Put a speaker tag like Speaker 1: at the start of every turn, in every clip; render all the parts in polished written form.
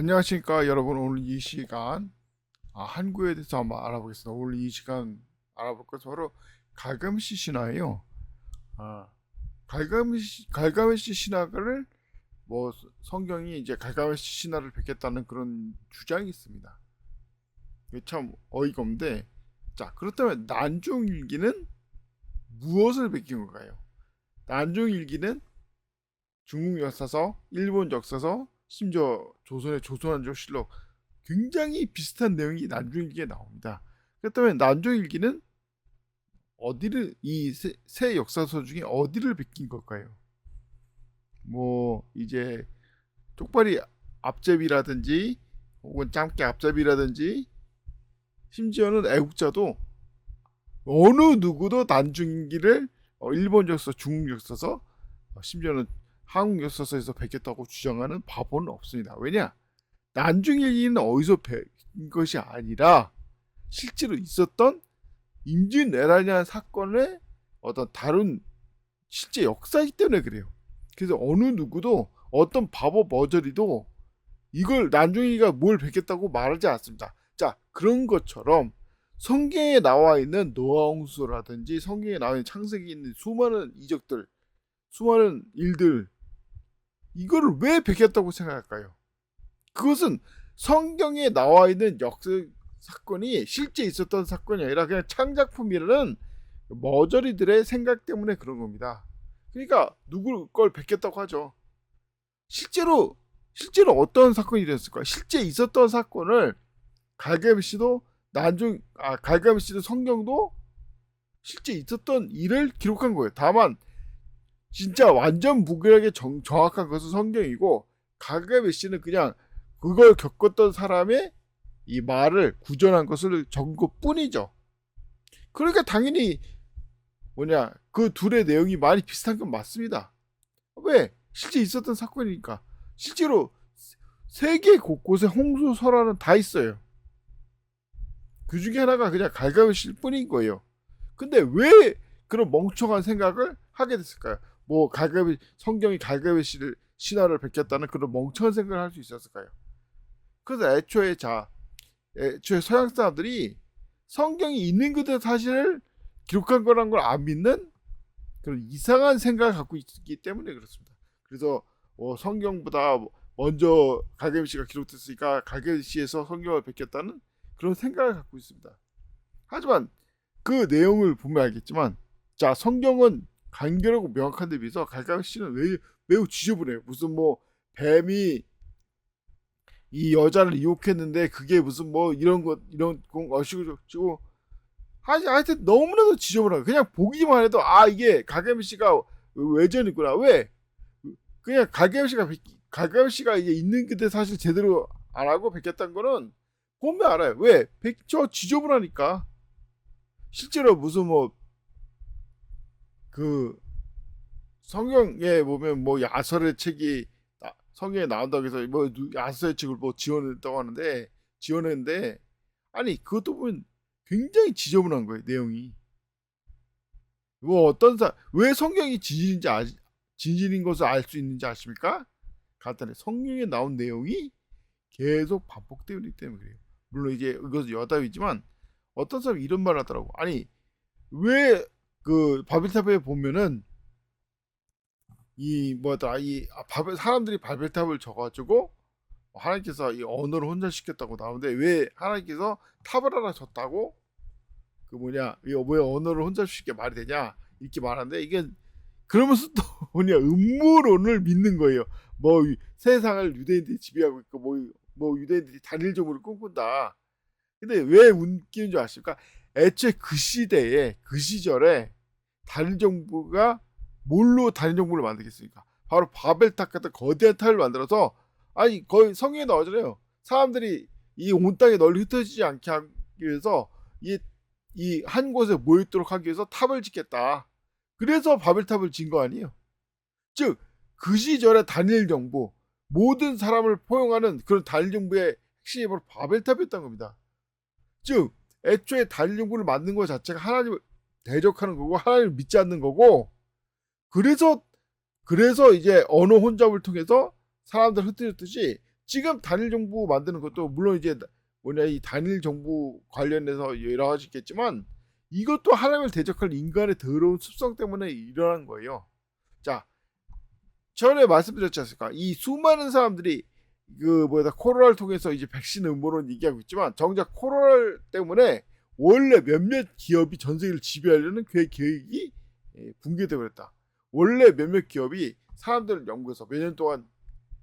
Speaker 1: 안녕하십니까 여러분. 오늘 이 시간 한국에 대해서 한번 알아보겠습니다. 오늘 이 시간 알아볼 것은 바로 갈가메시 신화예요. 갈가메시 신화를 성경이 이제 갈가메시 신화를 베꼈다는 그런 주장이 있습니다. 이게 참 어이가 없는데, 자, 그렇다면 난중일기는 무엇을 베낀 건가요? 난중일기는 중국 역사서, 일본 역사서, 심지어 조선의 조선왕조실록 굉장히 비슷한 내용이 난중일기에 나옵니다. 그렇다면 난중일기는 어디를 이 세 역사서 중에 어디를 베낀 걸까요? 이제 쪽발이 앞제비라든지 혹은 짧게 앞제비라든지 심지어는 애국자도 어느 누구도 난중일기를 일본 역사, 중국 역사서, 심지어는 한국 역사서에서 베꼈다고 주장하는 바보는 없습니다. 왜냐? 난중일기는 어디서 베낀 것이 아니라 실제로 있었던 임진왜란이라는 사건의 어떤 다른 실제 역사이기 때문에 그래요. 그래서 어느 누구도 어떤 바보 머저리도 이걸 난중일기가 뭘 베꼈다고 말하지 않습니다. 자, 그런 것처럼 성경에 나와 있는 노아홍수라든지 성경에 나와 있는 창세기에 있는 수많은 이적들, 수많은 일들, 이거를 왜 베꼈다고 생각할까요? 그것은 성경에 나와 있는 역사 사건이 실제 있었던 사건이 아니라 그냥 창작품이라는 머저리들의 생각 때문에 그런 겁니다. 그러니까 누구 걸 베꼈다고 하죠. 실제로 어떤 사건이 일어났을까요? 실제 있었던 사건을 갈가메시도 성경도 실제 있었던 일을 기록한 거예요. 다만 진짜 완전 무결하게 정확한 것은 성경이고, 갈가메시는 그냥 그걸 겪었던 사람의 이 말을 구전한 것을 적은 것 뿐이죠. 그러니까 당연히 그 둘의 내용이 많이 비슷한 건 맞습니다. 왜? 실제 있었던 사건이니까. 실제로 세계 곳곳에 홍수 설화는 다 있어요. 그 중에 하나가 그냥 갈가메시일 뿐인 거예요. 근데 왜 그런 멍청한 생각을 하게 됐을까요? 성경이 갈가메시를 신화를 베꼈다는 그런 멍청한 생각을 할 수 있었을까요? 그래서 애초에 서양 사람들이 성경이 있는 그대로 사실을 기록한 거란 걸 안 믿는 그런 이상한 생각을 갖고 있기 때문에 그렇습니다. 그래서 성경보다 먼저 갈가메시가 기록됐으니까 갈가메시에서 성경을 베꼈다는 그런 생각을 갖고 있습니다. 하지만 그 내용을 보면 알겠지만, 자, 성경은 간결하고 명확한 데 비해서 갈가메시는 매우 지저분해요. 무슨 뱀이 이 여자를 유혹했는데 그게 무슨 이런 어시고 하여튼 너무나도 지저분하고, 그냥 보기만 해도 이게 갈가메시가 외전이구나. 왜? 그냥 갈가메시가 이게 있는 그대 사실 제대로 안 하고 베꼈다는 거는 보면 알아요. 왜? 저 지저분하니까. 실제로 무슨 그 성경에 보면 야설의 책이 성경에 나온다고 해서 야설의 책을 지원했는데 아니, 그것도 보면 굉장히 지저분한 거예요, 내용이. 왜 성경이 진실인 것을 알 수 있는지 아십니까? 간단해. 성경에 나온 내용이 계속 반복되기 때문에 그래요. 물론 이제 이것은 여담이지만 어떤 사람이 이런 말을 하더라고. 아니, 왜 그 바벨탑에 보면은 사람들이 바벨탑을 져가지고 하나님께서 이 언어를 혼자시켰다고 나오는데, 왜 하나님께서 탑을 하나 졌다고 왜 언어를 혼자시키게 말이 되냐 이렇게 말하는데, 이게 그러면서 또 음모론을 믿는 거예요. 세상을 유대인들이 지배하고 있고 유대인들이 단일종으로 꿈꾼다. 근데 왜 웃기는 줄 아십니까? 애초에 그 시절에 단일 정부가 뭘로 단일 정부를 만들겠습니까? 바로 바벨탑 같은 거대한 탑을 만들어서, 거의 성경에 나오잖아요. 사람들이 이 온 땅에 널리 흩어지지 않게 하기 위해서 이 한 곳에 모이도록 하기 위해서 탑을 짓겠다. 그래서 바벨탑을 진 거 아니에요? 즉, 그 시절의 단일 정부, 모든 사람을 포용하는 그런 단일 정부의 핵심이 바로 바벨탑이었던 겁니다. 즉, 애초에 단일 정부를 만든 것 자체가 하나님을 대적하는 거고 하나님을 믿지 않는 거고, 그래서 이제 언어 혼잡을 통해서 사람들 흩어졌듯이 지금 단일 정부 만드는 것도 물론 이제 뭐냐 이 단일 정부 관련해서 여러 가지 있겠지만 이것도 하나님을 대적할 인간의 더러운 습성 때문에 일어난 거예요. 자, 전에 말씀드렸지 않습니까? 이 수많은 사람들이 코로나를 통해서 이제 백신 음모론 얘기하고 있지만 정작 코로나 때문에 원래 몇몇 기업이 전 세계를 지배하려는 그 계획이 붕괴되어 버렸다. 원래 몇몇 기업이 사람들을 연구해서 몇 년 동안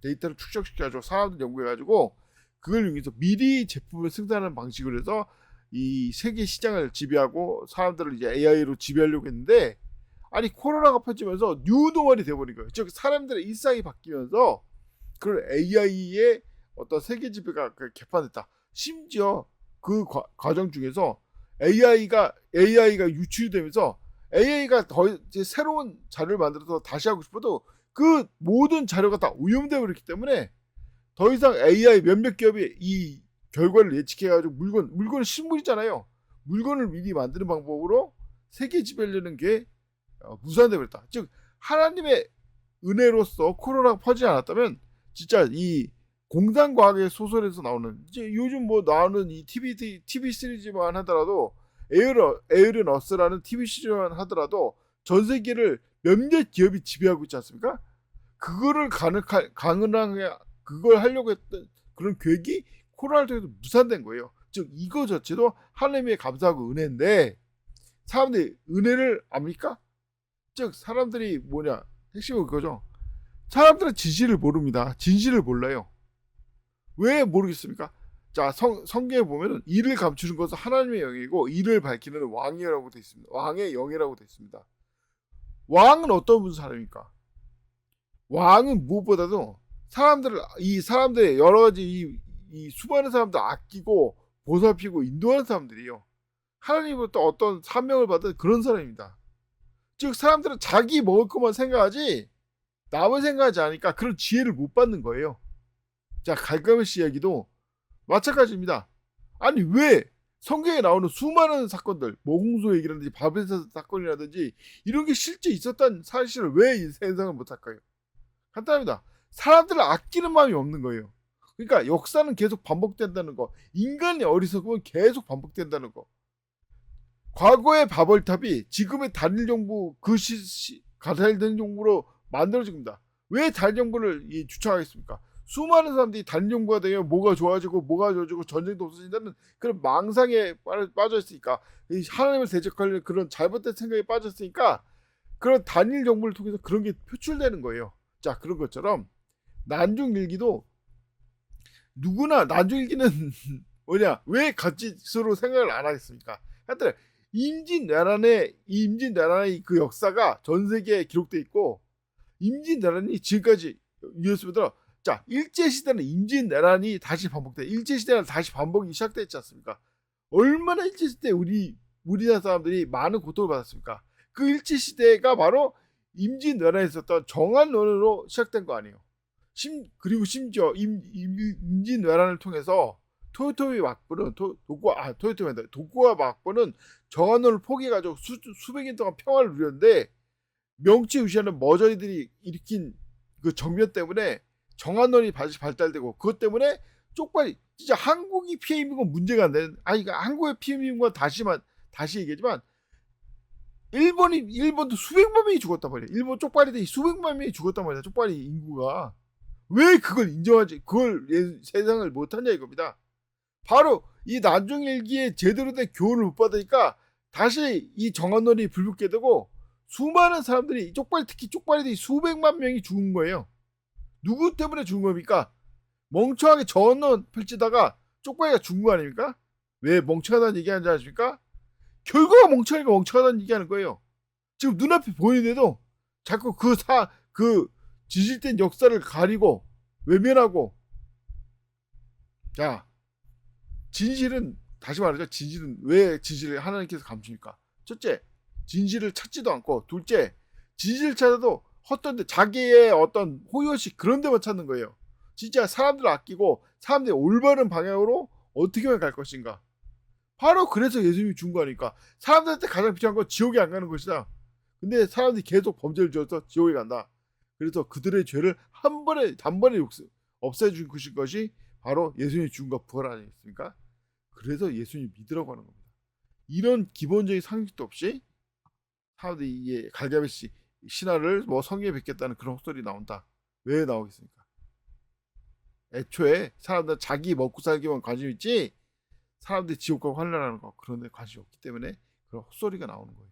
Speaker 1: 데이터를 축적시켜가지고 사람들 연구해가지고 그걸 이용해서 미리 제품을 생산하는 방식으로 해서 이 세계 시장을 지배하고 사람들을 이제 AI로 지배하려고 했는데 아니 코로나가 퍼지면서 뉴노멀이 돼버린 거예요. 즉 사람들의 일상이 바뀌면서 그런 AI의 어떤 세계 지배가 개판됐다. 심지어 그 과정 중에서 AI가 유출이 되면서 AI가 더 이제 새로운 자료를 만들어서 다시 하고 싶어도 그 모든 자료가 다 오염되어 버렸기 때문에 더 이상 AI 몇몇 기업이 이 결과를 예측해가지고 물건은 식물이잖아요. 물건을 미리 만드는 방법으로 세계 지배하려는 게 무산되어 버렸다. 즉 하나님의 은혜로서 코로나가 퍼지지 않았다면 진짜 이 공상과학의 소설에서 나오는 이제 요즘 뭐 나오는 이 TV 시리즈만 하더라도 에어른 어스라는 TV 시리즈만 하더라도 전 세계를 몇몇 기업이 지배하고 있지 않습니까? 그거를 가능하게 그걸 하려고 했던 그런 계획이 코로나를 통해서 무산된 거예요. 즉 이거 자체도 하나님의 감사하고 은혜인데 사람들이 은혜를 압니까? 즉 사람들이 핵심은 그거죠. 사람들은 진실을 모릅니다. 진실을 몰라요. 왜 모르겠습니까? 자, 성경에 보면은 이를 감추는 것은 하나님의 영이고 이를 밝히는 왕이라고 되어 있습니다. 왕의 영이라고 되어 있습니다. 왕은 어떤 사람입니까? 왕은 무엇보다도 사람들의 여러 가지 이 수많은 사람들 아끼고 보살피고 인도하는 사람들이에요. 하나님으로부터 어떤 사명을 받은 그런 사람입니다. 즉 사람들은 자기 먹을 것만 생각하지 남을 생각하지 않으니까 그런 지혜를 못 받는 거예요. 자, 갈가메시 이야기도 마찬가지입니다. 아니 왜 성경에 나오는 수많은 사건들, 홍수 얘기라든지 바벨탑 사건이라든지 이런 게 실제 있었다는 사실을 왜 생각을 못 할까요? 간단합니다. 사람들을 아끼는 마음이 없는 거예요. 그러니까 역사는 계속 반복된다는 거, 인간의 어리석음은 계속 반복된다는 거. 과거의 바벨탑이 지금의 단일 정부 단일 정부로 만들어진 겁니다. 왜 단일 정부를 주창하겠습니까? 수많은 사람들이 단일 정부가 되면 뭐가 좋아지고 전쟁도 없어진다는 그런 망상에 빠져있으니까 하나님을 대적하려는 그런 잘못된 생각에 빠졌으니까 그런 단일 정부를 통해서 그런 게 표출되는 거예요. 자, 그런 것처럼 난중일기도 누구나 난중일기는 왜 가치스로 생각을 안 하겠습니까? 하여튼 임진왜란의 그 역사가 전 세계에 기록돼 있고 임진왜란이 지금까지 이었습니다. 자, 일제시대는 임진왜란이 다시 반복돼. 일제시대는 다시 반복이 시작됐지 않습니까? 얼마나 일제시대 우리나라 사람들이 많은 고통을 받았습니까? 그 일제시대가 바로 임진왜란에 있었던 정한론으로 시작된 거 아니에요. 그리고 심지어 임진왜란을 통해서 토요토미 막부는 도쿠가와 막부는 정한론을 포기해가지고 수백 년 동안 평화를 누렸는데 명치유시하는 머저리들이 일으킨 그 정변 때문에 정한론이 다시 발달되고 그것 때문에 쪽팔리 진짜 한국이 피해 입은 건 문제가 안 되는 한국의 피해 입은 건 다시 얘기하지만 일본도 수백만 명이 죽었단 말이에요. 일본 쪽팔리들이 수백만 명이 죽었단 말이야. 쪽팔리 인구가 왜 그걸 인정하지? 그걸 세상을 못하냐 이겁니다. 바로 이 난중일기에 제대로 된 교훈을 못 받으니까 다시 이 정한론이 불붙게 되고 수많은 사람들이 특히 쪽팔리들이 수백만 명이 죽은 거예요. 누구 때문에 죽은 겁니까? 멍청하게 정한론 펼치다가 쪽팔리가 죽은 거 아닙니까? 왜 멍청하다는 얘기하는지 아십니까? 결과가 멍청하다는 얘기하는 거예요. 지금 눈앞에 보이는데도 자꾸 그 지질된 역사를 가리고 외면하고 자, 진실은 다시 말하죠. 왜 진실을 하나님께서 감춥니까? 첫째, 진실을 찾지도 않고 둘째, 진실을 찾아도 헛된데 자기의 어떤 호의호식 그런 데만 찾는 거예요. 진짜 사람들을 아끼고 사람들이 올바른 방향으로 어떻게 하면 갈 것인가. 바로 그래서 예수님이 준 거니까. 사람들한테 가장 필요한 건 지옥에 안 가는 것이다. 근데 사람들이 계속 범죄를 지어서 지옥에 간다. 그래서 그들의 죄를 단번에 없애준 것이 바로 예수님의 죽음과 부활 아니겠습니까? 그래서 예수님 믿으라고 하는 겁니다. 이런 기본적인 상식도 없이 사람들이 이게 갈가메시 신화를 뭐 성경에 뵙겠다는 그런 헛소리 나온다. 왜 나오겠습니까? 애초에 사람들 자기 먹고 살기만 관심 있지 사람들이 지옥과 환란하는 거 그런 데 관심이 없기 때문에 그런 헛소리가 나오는 거예요.